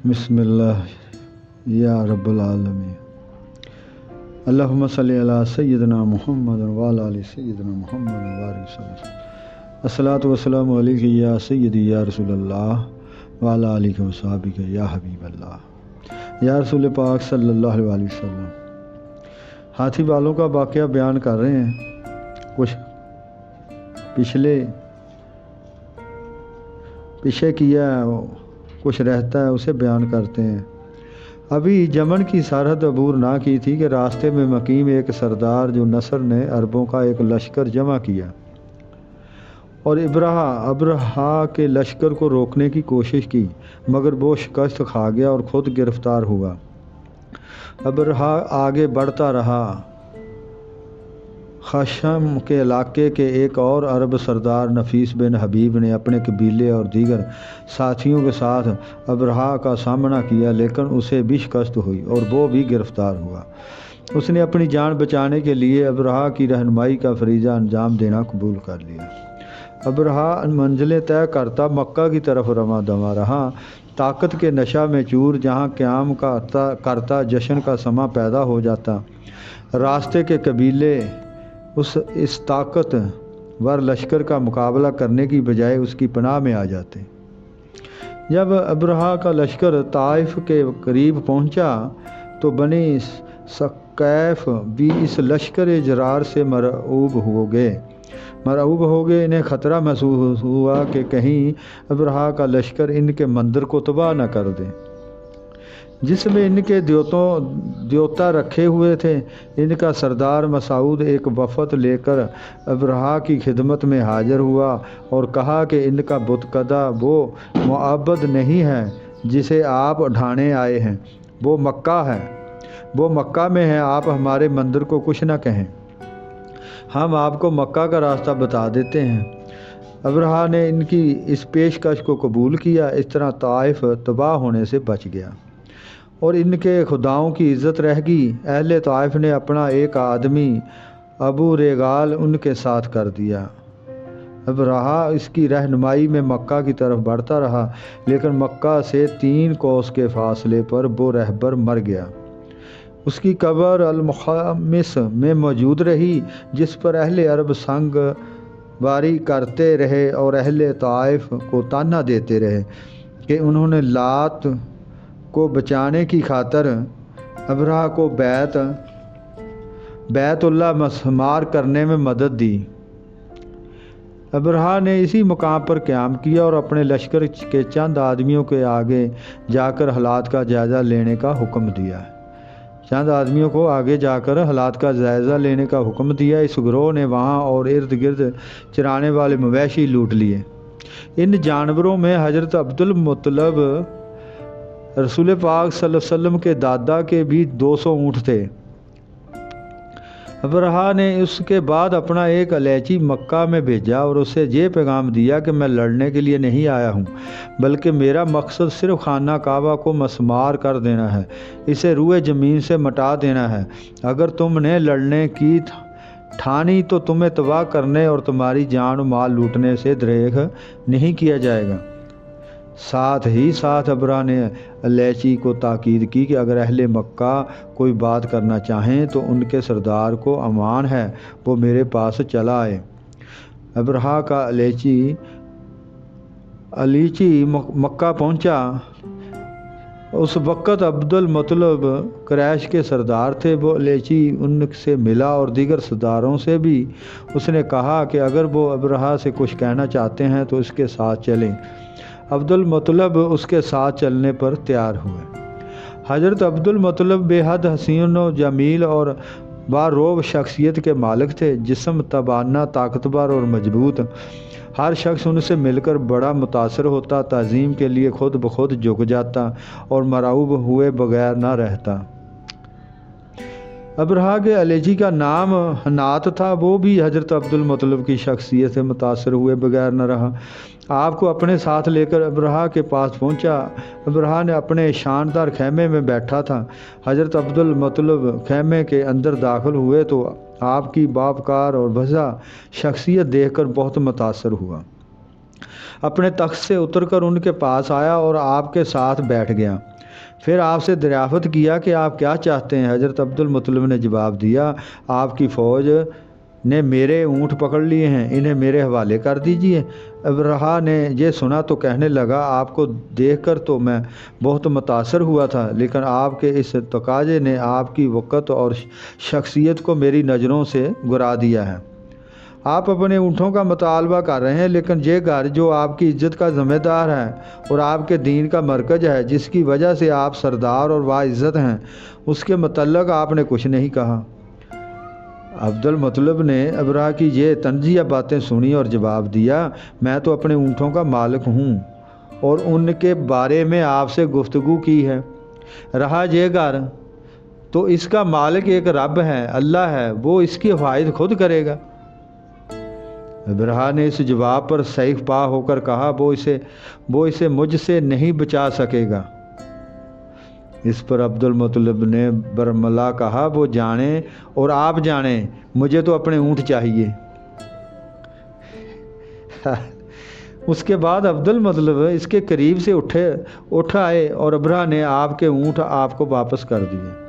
بسم اللہ یا رب العالمین اللہم صلی علی سیدنا محمد وعلی آل سیدنا محمد وبارک وسلم الصلاۃ والسلام علیک یا سیدی یا رسول اللہ وعلی آلہ وصحبہ یا حبیب اللہ یا رسول پاک صلی اللہ علیہ وسلم۔ ہاتھی بالوں کا واقعہ بیان کر رہے ہیں، کچھ پیچھے کیا ہے، کچھ رہتا ہے اسے بیان کرتے ہیں۔ ابھی یمن کی سرحد عبور نہ کی تھی کہ راستے میں مقیم ایک سردار جو نصر نے عربوں کا ایک لشکر جمع کیا اور ابرہا کے لشکر کو روکنے کی کوشش کی، مگر وہ شکست کھا گیا اور خود گرفتار ہوا۔ ابرہا آگے بڑھتا رہا۔ خشم کے علاقے کے ایک اور عرب سردار نفیس بن حبیب نے اپنے قبیلے اور دیگر ساتھیوں کے ساتھ ابرہا کا سامنا کیا، لیکن اسے بھی شکست ہوئی اور وہ بھی گرفتار ہوا۔ اس نے اپنی جان بچانے کے لیے ابرہا کی رہنمائی کا فریضہ انجام دینا قبول کر لیا۔ ابرہا منزلیں طے کرتا مکہ کی طرف رواں دواں رہا۔ طاقت کے نشہ میں چور جہاں قیام کرتا جشن کا سماں پیدا ہو جاتا، راستے کے قبیلے اس طاقت ور لشکر کا مقابلہ کرنے کی بجائے اس کی پناہ میں آ جاتے۔ جب ابرہا کا لشکر طائف کے قریب پہنچا تو بنی ثقیف بھی اس لشکر جرار سے مرعوب ہو گئے۔ انہیں خطرہ محسوس ہوا کہ کہیں ابرہا کا لشکر ان کے مندر کو تباہ نہ کر دے جس میں ان کے دیوتا رکھے ہوئے تھے۔ ان کا سردار مسعود ایک وفد لے کر ابرہا کی خدمت میں حاضر ہوا اور کہا کہ ان کا بت کدہ وہ معبد نہیں ہے جسے آپ ڈھانے آئے ہیں، وہ مکہ میں ہے۔ آپ ہمارے مندر کو کچھ نہ کہیں، ہم آپ کو مکہ کا راستہ بتا دیتے ہیں۔ ابرہا نے ان کی اس پیشکش کو قبول کیا۔ اس طرح طائف تباہ ہونے سے بچ گیا اور ان کے خداؤں کی عزت رہ گئی۔ اہل طائف نے اپنا ایک آدمی ابو ریغال ان کے ساتھ کر دیا۔ ابرہا اس کی رہنمائی میں مکہ کی طرف بڑھتا رہا، لیکن مکہ سے 3 کوس کے فاصلے پر وہ رہبر مر گیا۔ اس کی قبر المخمس میں موجود رہی، جس پر اہل عرب سنگ باری کرتے رہے اور اہل طائف کو تانا دیتے رہے کہ انہوں نے لات کو بچانے کی خاطر ابرہا کو بیت اللہ مسمار کرنے میں مدد دی۔ ابرہا نے اسی مقام پر قیام کیا اور اپنے لشکر کے چند آدمیوں کے آگے جا کر حالات کا جائزہ لینے کا حکم دیا۔ اس گروہ نے وہاں اور ارد گرد چرانے والے مویشی لوٹ لیے۔ ان جانوروں میں حضرت عبد المطلب رسول پاک صلی اللہ علیہ وسلم کے دادا کے بھی 200 اونٹ تھے۔ ابرہا نے اس کے بعد اپنا ایک الیچی مکہ میں بھیجا اور اسے یہ پیغام دیا کہ میں لڑنے کے لیے نہیں آیا ہوں، بلکہ میرا مقصد صرف خانہ کعبہ کو مسمار کر دینا ہے، اسے روئے زمین سے مٹا دینا ہے۔ اگر تم نے لڑنے کی ٹھانی تو تمہیں تباہ کرنے اور تمہاری جان و مال لوٹنے سے دریغ نہیں کیا جائے گا۔ ساتھ ہی ساتھ ابرہا نے الیچی کو تاکید کی کہ اگر اہل مکہ کوئی بات کرنا چاہیں تو ان کے سردار کو امان ہے، وہ میرے پاس چلا آئے۔ ابرہا کا الیچی مکہ پہنچا۔ اس وقت عبد المطلب قریش کے سردار تھے۔ وہ الیچی ان سے ملا اور دیگر سرداروں سے بھی اس نے کہا کہ اگر وہ ابرہا سے کچھ کہنا چاہتے ہیں تو اس کے ساتھ چلیں۔ عبد المطلب اس کے ساتھ چلنے پر تیار ہوئے۔ حضرت عبد المطلب بے حد حسین و جمیل اور باروب شخصیت کے مالک تھے، جسم توانا، طاقتور اور مضبوط۔ ہر شخص ان سے مل کر بڑا متاثر ہوتا، تعظیم کے لیے خود بخود جھک جاتا اور مرعوب ہوئے بغیر نہ رہتا۔ ابرہا کے الیچی کا نام حنات تھا، وہ بھی حضرت عبد المطلب کی شخصیت سے متاثر ہوئے بغیر نہ رہا۔ آپ کو اپنے ساتھ لے کر ابرہا کے پاس پہنچا۔ ابرہا نے اپنے شاندار خیمے میں بیٹھا تھا۔ حضرت عبد المطلب خیمے کے اندر داخل ہوئے تو آپ کی باوقار اور وضع شخصیت دیکھ کر بہت متاثر ہوا۔ اپنے تخت سے اتر کر ان کے پاس آیا اور آپ کے ساتھ بیٹھ گیا۔ پھر آپ سے دریافت کیا کہ آپ کیا چاہتے ہیں؟ حضرت عبد المطلب نے جواب دیا، آپ کی فوج نے میرے اونٹ پکڑ لیے ہیں، انہیں میرے حوالے کر دیجئے۔ ابرہہ نے یہ سنا تو کہنے لگا، آپ کو دیکھ کر تو میں بہت متاثر ہوا تھا، لیکن آپ کے اس تقاضے نے آپ کی وقت اور شخصیت کو میری نظروں سے گرا دیا ہے۔ آپ اپنے اونٹوں کا مطالبہ کر رہے ہیں، لیکن یہ گھر جو آپ کی عزت کا ذمہ دار ہے اور آپ کے دین کا مرکز ہے، جس کی وجہ سے آپ سردار اور باعزت ہیں، اس کے متعلق آپ نے کچھ نہیں کہا۔ عبد المطلب نے ابرہہ کی یہ طنزیہ باتیں سنی اور جواب دیا، میں تو اپنے اونٹوں کا مالک ہوں اور ان کے بارے میں آپ سے گفتگو کی ہے۔ رہا یہ گھر، تو اس کا مالک ایک رب ہے، اللہ ہے، وہ اس کی حفاظت خود کرے گا۔ ابرہہ نے اس جواب پر سیف پا ہو کر کہا، وہ اسے مجھ سے نہیں بچا سکے گا۔ اس پر عبد المطلب نے برملا کہا، وہ جانے اور آپ جانیں، مجھے تو اپنے اونٹ چاہیے۔ اس کے بعد عبد المطلب اس کے قریب سے اٹھ آئے اور ابرہہ نے آپ کے اونٹ آپ کو واپس کر دیے۔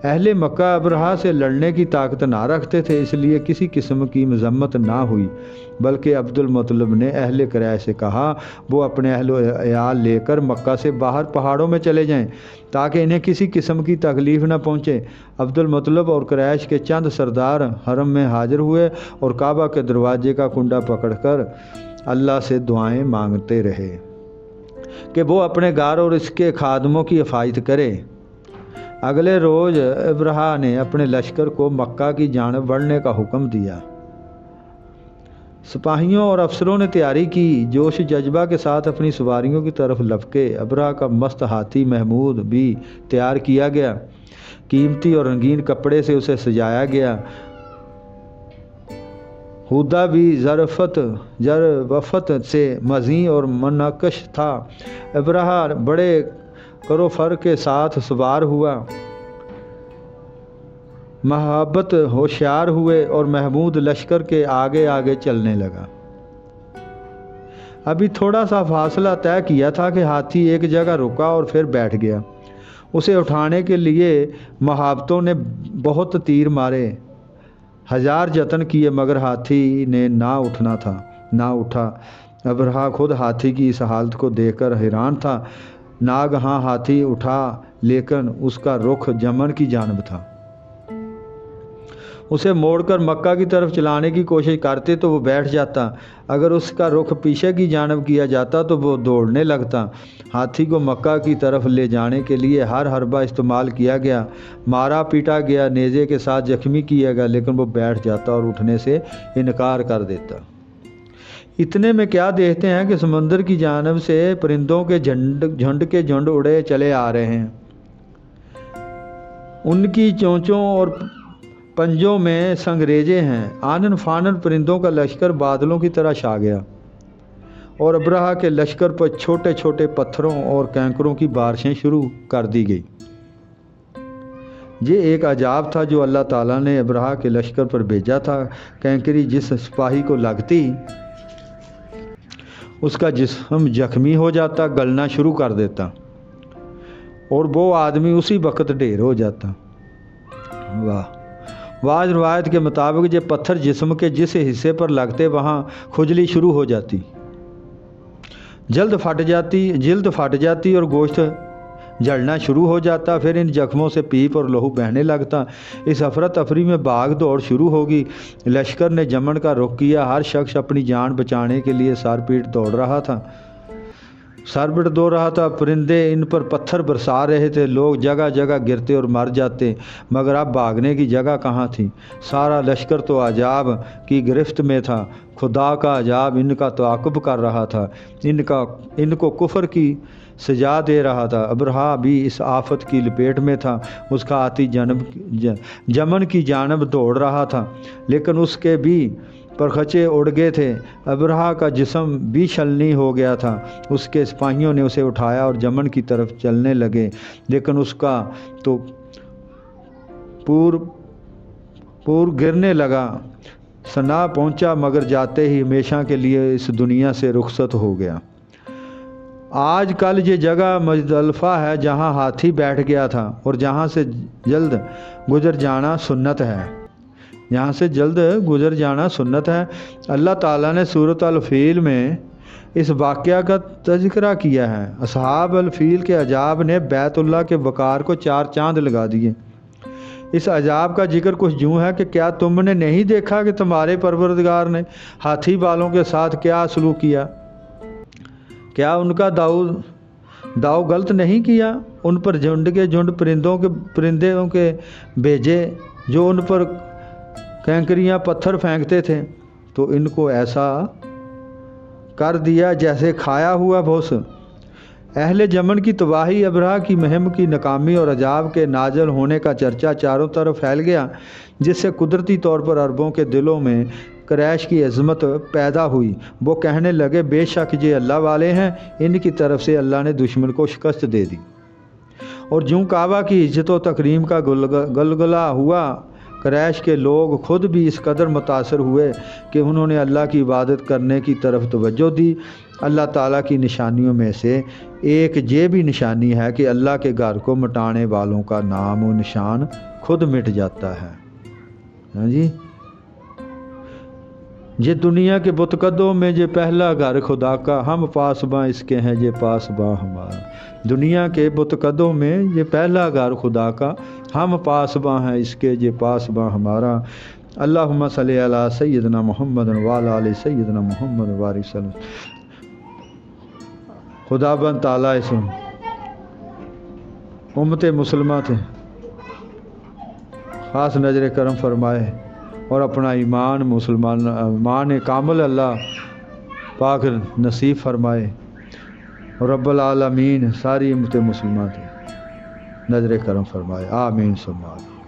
اہل مکہ ابرہہ سے لڑنے کی طاقت نہ رکھتے تھے، اس لیے کسی قسم کی مذمت نہ ہوئی، بلکہ عبد المطلب نے اہل قریش سے کہا وہ اپنے اہل و عیال لے کر مکہ سے باہر پہاڑوں میں چلے جائیں تاکہ انہیں کسی قسم کی تکلیف نہ پہنچے۔ عبد المطلب اور قریش کے چند سردار حرم میں حاضر ہوئے اور کعبہ کے دروازے کا کنڈا پکڑ کر اللہ سے دعائیں مانگتے رہے کہ وہ اپنے گھر اور اس کے خادموں کی حفاظت کرے۔ اگلے روز ابرہہ نے اپنے لشکر کو مکہ کی جانب بڑھنے کا حکم دیا۔ سپاہیوں اور افسروں نے تیاری کی، جوش جذبہ کے ساتھ اپنی سواریوں کی طرف لپکے۔ ابرہہ کا مست ہاتھی محمود بھی تیار کیا گیا، قیمتی اور رنگین کپڑے سے اسے سجایا گیا۔ ہودہ بھی ظرافت سے مزین اور منعکس تھا۔ ابرہہ بڑے کرو فر کے ساتھ سوار ہوا، محبت ہوشیار ہوئے اور محمود لشکر کے آگے آگے چلنے لگا۔ ابھی تھوڑا سا فاصلہ طے کیا تھا کہ ہاتھی ایک جگہ رکا اور پھر بیٹھ گیا۔ اسے اٹھانے کے لیے محابتوں نے بہت تیر مارے، ہزار جتن کیے، مگر ہاتھی نے نہ اٹھا۔ ابرہہ خود ہاتھی کی اس حالت کو دیکھ کر حیران تھا۔ ناگہاں ہاتھی اٹھا، لیکن اس کا رخ یمن کی جانب تھا۔ اسے موڑ کر مکہ کی طرف چلانے کی کوشش کرتے تو وہ بیٹھ جاتا، اگر اس کا رخ پیچھے کی جانب کیا جاتا تو وہ دوڑنے لگتا۔ ہاتھی کو مکہ کی طرف لے جانے کے لیے ہر حربہ استعمال کیا گیا، مارا پیٹا گیا، نیزے کے ساتھ زخمی کیا گیا، لیکن وہ بیٹھ جاتا اور اٹھنے سے انکار کر دیتا۔ اتنے میں کیا دیکھتے ہیں کہ سمندر کی جانب سے پرندوں کے جھنڈ کے جھنڈ اڑے چلے آ رہے ہیں۔ ان کی چونچوں اور پنجوں میں سنگریزے ہیں۔ آنن فانن پرندوں کا لشکر بادلوں کی طرح چھا گیا اور ابرہہ کے لشکر پر چھوٹے چھوٹے پتھروں اور کینکروں کی بارشیں شروع کر دی گئی۔ یہ ایک عذاب تھا جو اللہ تعالیٰ نے ابرہہ کے لشکر پر بھیجا تھا۔ کینکری جس سپاہی کو لگتی اس کا جسم زخمی ہو جاتا، گلنا شروع کر دیتا اور وہ آدمی اسی وقت ڈھیر ہو جاتا۔ بعض روایت کے مطابق یہ پتھر جسم کے جس حصے پر لگتے وہاں کھجلی شروع ہو جاتی، جلد پھٹ جاتی اور گوشت جلنا شروع ہو جاتا۔ پھر ان زخموں سے پیپ اور لہو بہنے لگتا۔ اس افراتفری میں بھاگ دوڑ شروع ہوگی۔ لشکر نے یمن کا رخ کیا، ہر شخص اپنی جان بچانے کے لیے سر پیٹ دوڑ رہا تھا۔ پرندے ان پر پتھر برسا رہے تھے، لوگ جگہ جگہ گرتے اور مر جاتے، مگر اب بھاگنے کی جگہ کہاں تھی؟ سارا لشکر تو عذاب کی گرفت میں تھا۔ خدا کا عذاب ان کا تعاقب کر رہا تھا، ان کو کفر کی سزا دے رہا تھا۔ ابرہہ بھی اس آفت کی لپیٹ میں تھا۔ اس کا ہاتھی یمن کی جانب دوڑ رہا تھا، لیکن اس کے بھی پرخچے اڑ گئے تھے۔ ابرہہ کا جسم بھی چھلنی ہو گیا تھا۔ اس کے سپاہیوں نے اسے اٹھایا اور یمن کی طرف چلنے لگے، لیکن اس کا تو پور گرنے لگا، سنا پہنچا، مگر جاتے ہی ہمیشہ کے لیے اس دنیا سے رخصت ہو گیا۔ آج کل یہ جگہ مزدلفہ ہے جہاں ہاتھی بیٹھ گیا تھا اور جہاں سے جلد گزر جانا سنت ہے، یہاں سے جلد گزر جانا سنت ہے۔ اللہ تعالیٰ نے سورۃ الفیل میں اس واقعہ کا تذکرہ کیا ہے۔ اصحاب الفیل کے عجاب نے بیت اللہ کے وقار کو 4 چاند لگا دیے۔ اس عجاب کا ذکر کچھ یوں ہے کہ کیا تم نے نہیں دیکھا کہ تمہارے پروردگار نے ہاتھی بالوں کے ساتھ کیا سلوک کیا؟ کیا ان کا داؤ غلط نہیں کیا؟ ان پر جھنڈ کے جھنڈ پرندوں کے بھیجے جو ان پر کینکریاں پتھر پھینکتے تھے، تو ان کو ایسا کر دیا جیسے کھایا ہوا بھوس۔ اہل یمن کی تباہی، ابرہہ کی مہم کی ناکامی اور عذاب کے نازل ہونے کا چرچا چاروں طرف پھیل گیا، جس سے قدرتی طور پر عربوں کے دلوں میں قریش کی عظمت پیدا ہوئی۔ وہ کہنے لگے بے شک یہ اللہ والے ہیں، ان کی طرف سے اللہ نے دشمن کو شکست دے دی۔ اور جوں کعبہ کی عزت و تکریم کا گلگلہ ہوا، قریش کے لوگ خود بھی اس قدر متاثر ہوئے کہ انہوں نے اللہ کی عبادت کرنے کی طرف توجہ دی۔ اللہ تعالیٰ کی نشانیوں میں سے ایک یہ بھی نشانی ہے کہ اللہ کے گھر کو مٹانے والوں کا نام و نشان خود مٹ جاتا ہے۔ ہاں جی، یہ دنیا کے بتکدوں میں یہ پہلا گھر خدا کا، ہم پاسباں اس کے ہیں یہ پاسباں ہمارا۔ دنیا کے بتکدوں میں یہ پہلا گھر خدا کا، ہم پاسباں ہیں اس کے یہ پاسباں ہمارا۔ اللہم صلی علی سیدنا محمد وعلی آل سیدنا محمد وبارک وسلم۔ خدا بند تعالیٰ اس امت مسلمہ تھے خاص نظر کرم فرمائے اور اپنا ایمان کامل اللہ پاک نصیب فرمائے، اور رب العالمین ساری امت مسلمہ تھے نظر کرم فرمائے، آمین ثم آمین۔